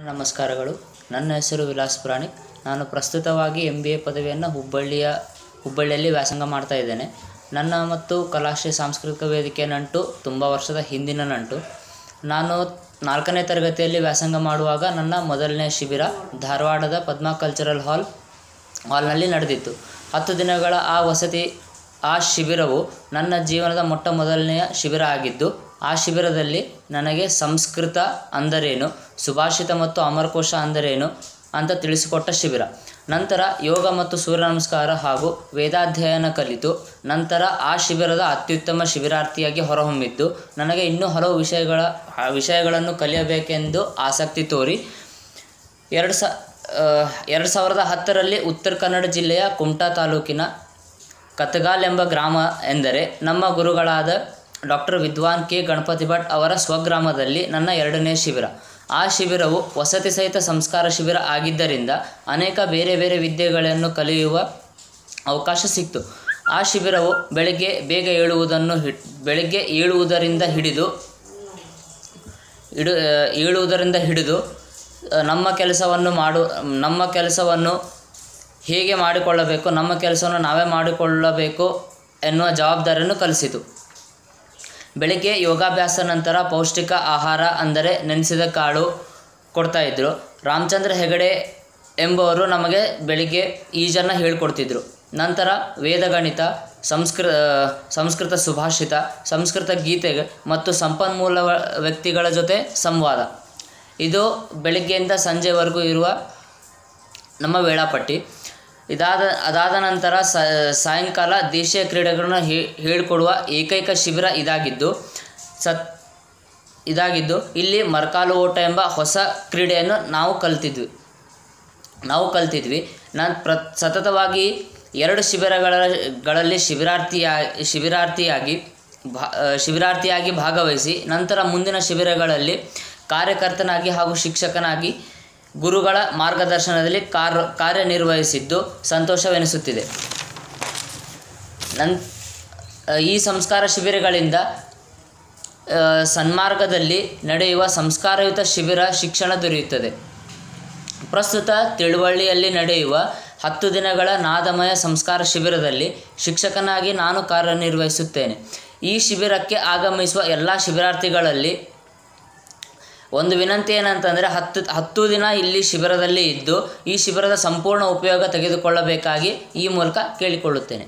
ನಮಸ್ಕಾರಗಳು. ನನ್ನ ಹೆಸರು ವಿಲಾಸ್ ಪ್ರಾಣಿಕ್. ನಾನು ಪ್ರಸ್ತುತವಾಗಿ MBA ಪದವಿಯನ್ನು ಹುಬ್ಬಳ್ಳಿಯಲ್ಲಿ ವ್ಯಾಸಂಗ ಮಾಡ್ತಾ ಇದ್ದೇನೆ. ನನ್ನ ಮತ್ತು ಕಲಾಶ್ರೀ ಸಾಂಸ್ಕೃತಿಕ ವೇದಿಕೆ ನಂಟು ತುಂಬ ವರ್ಷದ ಹಿಂದಿನ ನಂಟು. ನಾನು 4ನೇ ತರಗತಿಯಲ್ಲಿ ವ್ಯಾಸಂಗ ಮಾಡುವಾಗ ನನ್ನ ಮೊದಲನೇ ಶಿಬಿರ ಧಾರವಾಡದ ಪದ್ಮ ಕಲ್ಚರಲ್ ಹಾಲ್ನಲ್ಲಿ ನಡೆದಿತ್ತು. 10 ದಿನಗಳ ಆ ಶಿಬಿರವು ನನ್ನ ಜೀವನದ ಮೊದಲನೆಯ ಶಿಬಿರ ಆಗಿದ್ದು, ಆ ಶಿಬಿರದಲ್ಲಿ ನನಗೆ ಸಂಸ್ಕೃತ ಅಂದರೇನು, ಸುಭಾಷಿತ ಮತ್ತು ಅಮರಕೋಶ ಅಂದರೇನು ಅಂತ ತಿಳಿಸಿಕೊಟ್ಟ ಶಿಬಿರ. ನಂತರ ಯೋಗ ಮತ್ತು ಸೂರ್ಯ ನಮಸ್ಕಾರ ಹಾಗೂ ವೇದಾಧ್ಯಯನ ಕಲಿತು ನಂತರ ಆ ಶಿಬಿರದ ಅತ್ಯುತ್ತಮ ಶಿಬಿರಾರ್ಥಿಯಾಗಿ ಹೊರಹೊಮ್ಮಿದ್ದು, ನನಗೆ ಇನ್ನೂ ಹಲವು ವಿಷಯಗಳನ್ನು ಕಲಿಯಬೇಕೆಂದು ಆಸಕ್ತಿ ತೋರಿ 2010ರಲ್ಲಿ ಉತ್ತರ ಕನ್ನಡ ಜಿಲ್ಲೆಯ ಕುಮಟಾ ತಾಲೂಕಿನ ಕತಗಾಲ್ ಎಂಬ ಗ್ರಾಮ ಎಂದರೆ ನಮ್ಮ ಗುರುಗಳಾದ ಡಾಕ್ಟರ್ ವಿದ್ವಾನ್ ಕೆ ಗಣಪತಿ ಭಟ್ ಅವರ ಸ್ವಗ್ರಾಮದಲ್ಲಿ ನನ್ನ 2ನೇ ಶಿಬಿರ. ಆ ಶಿಬಿರವು ವಸತಿ ಸಹಿತ ಸಂಸ್ಕಾರ ಶಿಬಿರ ಆಗಿದ್ದರಿಂದ ಅನೇಕ ಬೇರೆ ಬೇರೆ ವಿದ್ಯೆಗಳನ್ನು ಕಲಿಯುವ ಅವಕಾಶ ಸಿಕ್ತು. ಆ ಶಿಬಿರವು ಬೆಳಗ್ಗೆ ಬೇಗ ಏಳುವುದರಿಂದ ಹಿಡಿದು ನಮ್ಮ ಕೆಲಸವನ್ನು ಹೇಗೆ ಮಾಡಿಕೊಳ್ಳಬೇಕು, ನಮ್ಮ ಕೆಲಸವನ್ನು ನಾವೇ ಮಾಡಿಕೊಳ್ಳಬೇಕು ಎನ್ನುವ ಜವಾಬ್ದಾರಿಯನ್ನು ಕಲಿಸಿತು. ಬೆಳಗ್ಗೆ ಯೋಗಾಭ್ಯಾಸ ನಂತರ ಪೌಷ್ಟಿಕ ಆಹಾರ ಅಂದರೆ ನೆನೆಸಿದ ಕಾಳು ಕೊಡ್ತಾಯಿದ್ರು. ರಾಮಚಂದ್ರ ಹೆಗಡೆ ಎಂಬುವರು ನಮಗೆ ಬೆಳಿಗ್ಗೆ ಈಜನ್ನು ಹೇಳಿಕೊಡ್ತಿದ್ರು. ನಂತರ ವೇದಗಣಿತ, ಸಂಸ್ಕೃತ ಸುಭಾಷಿತ, ಸಂಸ್ಕೃತ ಗೀತೆ ಮತ್ತು ಸಂಪನ್ಮೂಲ ವ್ಯಕ್ತಿಗಳ ಜೊತೆ ಸಂವಾದ. ಇದು ಬೆಳಗ್ಗೆಯಿಂದ ಸಂಜೆವರೆಗೂ ಇರುವ ನಮ್ಮ ವೇಳಾಪಟ್ಟಿ. ಅದಾದ ನಂತರ ಸಾಯಂಕಾಲ ದೇಶೀಯ ಕ್ರೀಡೆಗಳನ್ನು ಹೇಳಿಕೊಡುವ ಏಕೈಕ ಶಿಬಿರ ಇದಾಗಿದ್ದು ಇಲ್ಲಿ ಮರಕಾಲು ಓಟ ಎಂಬ ಹೊಸ ಕ್ರೀಡೆಯನ್ನು ನಾವು ಕಲ್ತಿದ್ವಿ. ನಾನು ಸತತವಾಗಿ 2 ಶಿಬಿರಗಳಲ್ಲಿ ಶಿಬಿರಾರ್ಥಿಯಾಗಿ ಭಾಗವಹಿಸಿ ನಂತರ ಮುಂದಿನ ಶಿಬಿರಗಳಲ್ಲಿ ಕಾರ್ಯಕರ್ತನಾಗಿ ಹಾಗೂ ಶಿಕ್ಷಕನಾಗಿ ಗುರುಗಳ ಮಾರ್ಗದರ್ಶನದಲ್ಲಿ ಕಾರ್ಯನಿರ್ವಹಿಸಿದ್ದು ಸಂತೋಷವೆನಿಸುತ್ತಿದೆ. ಈ ಸಂಸ್ಕಾರ ಶಿಬಿರಗಳಿಂದ ಸನ್ಮಾರ್ಗದಲ್ಲಿ ನಡೆಯುವ ಸಂಸ್ಕಾರಯುತ ಶಿಕ್ಷಣ ದೊರೆಯುತ್ತದೆ. ಪ್ರಸ್ತುತ ತಿಳುವಳ್ಳಿಯಲ್ಲಿ ನಡೆಯುವ 10 ದಿನಗಳ ನಾದಮಯ ಸಂಸ್ಕಾರ ಶಿಬಿರದಲ್ಲಿ ಶಿಕ್ಷಕನಾಗಿ ನಾನು ಕಾರ್ಯನಿರ್ವಹಿಸುತ್ತೇನೆ. ಈ ಶಿಬಿರಕ್ಕೆ ಆಗಮಿಸುವ ಎಲ್ಲ ಶಿಬಿರಾರ್ಥಿಗಳಲ್ಲಿ ಒಂದು ವಿನಂತಿ ಏನಂತಂದರೆ 10 ದಿನ ಇಲ್ಲಿ ಶಿಬಿರದಲ್ಲಿ ಇದ್ದು ಈ ಶಿಬಿರದ ಸಂಪೂರ್ಣ ಉಪಯೋಗ ತೆಗೆದುಕೊಳ್ಳಬೇಕಾಗಿ ಈ ಮೂಲಕ ಕೇಳಿಕೊಳ್ಳುತ್ತೇನೆ.